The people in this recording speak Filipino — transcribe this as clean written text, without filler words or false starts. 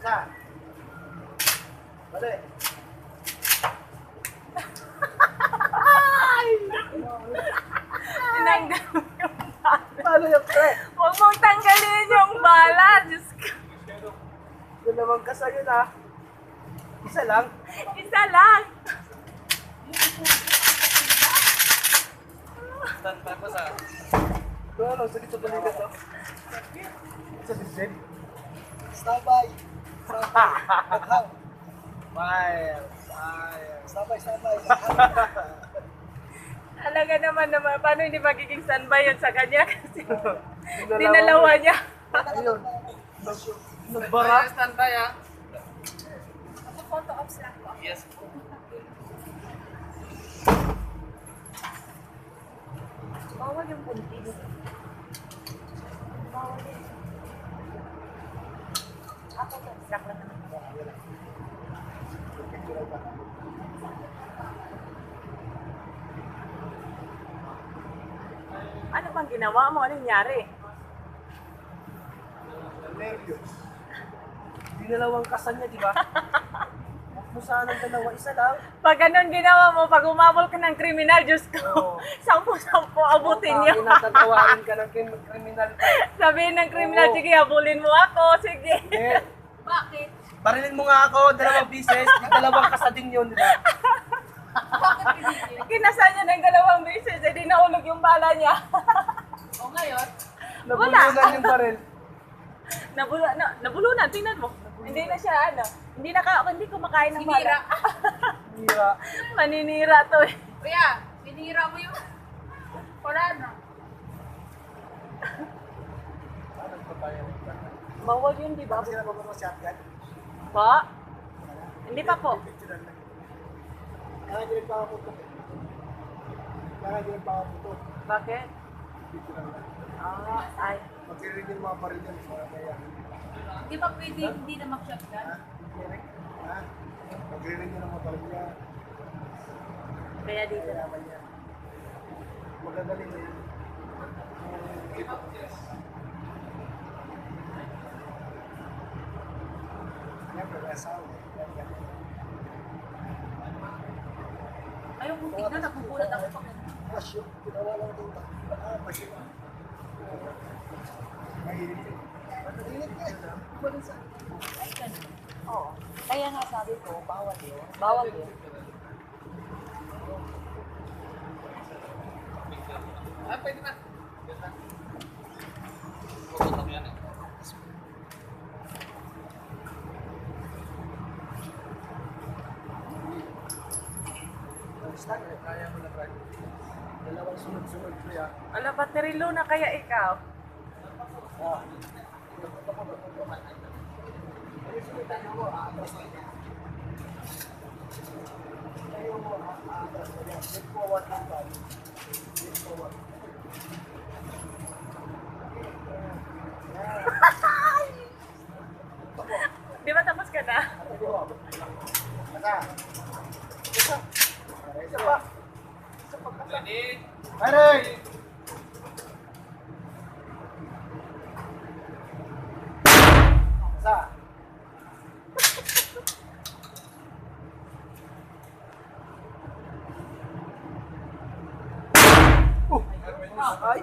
Isa. Balik. Tinanggal mo yung bala. Paano yung pre? Huwag mong tanggalin yung bala. Diyos ko. Yung naman ka sa'yo na. Isa lang. Isa lang. Stand by po sa... Ano, sakit sa balikat to. Sa dibdib. Standby. Standby. Fire. Fire. Standby. Talaga naman, paano hindi magiging standby yun sa kanya? Kasi dinalawa niya. Ayun. Nagbara. Stand by ha. Photo ops lang po. Yes. Bawal yung puntis. Bawal yun. Ako to, slack lang naman ako. Ano bang ginawa mo? Anong nangyari? Nervyos. Dinalawang kasan niya, di ba? Huwag mo sana ng dalawa, isa lang. Pag ganun ginawa mo, pag umabol ka ng kriminal, Diyos ko, Oo. 10-10 abutin niyo. Kinatatawain ka ng kriminal pa. Sabihin ng kriminal, Oo. sige, habulin mo ako, sige. Eh, Bakit? barilin mo nga ako, dalawang bises, di dalawang kasading yun, di ba? Kinasal niya ng 2 beses, eh, di naulog yung bala niya. O ngayon, Nabulunan yung baril. Nabulunan, tingnan mo. Hindi na siya, hindi kumakain ng sinira. bala. Hira. Maninira to eh. Kuya, sinira mo yung... Wala na. Bawal yun, di ba? Sila ba mga shotgun? Po? Hindi pa po. Kaya hindi nagpakaputo. Kaya hindi nagpakaputo. Bakit? Ay. Magkirinig yung mga baril yan. Kaya, Di ba pwede hindi na mag-shotgun? ha? Magkirinig yung mga baril yan. Kaya dito. Kailangan yan. Magagaling na yun. Siyempre, may asawa. Ayaw kong tignan, nagugulat ako pag... Pasyo. Ginawa lang ito. Pasyo. Mahilig. Mahilig ka. Balik sa... Ay, ganun. Oo. Kaya nga sabi ko, bawal yun. Bawal yun. Ah, pwede na. Puputok yan eh. Start. Kaya mo na, Brad. Dalawang sunod-sunod ko yan. Ala, baterilo na kaya ikaw. Ah. Di ba tapos ka na? Isa pa. Ready? Aray! Isa. Ay!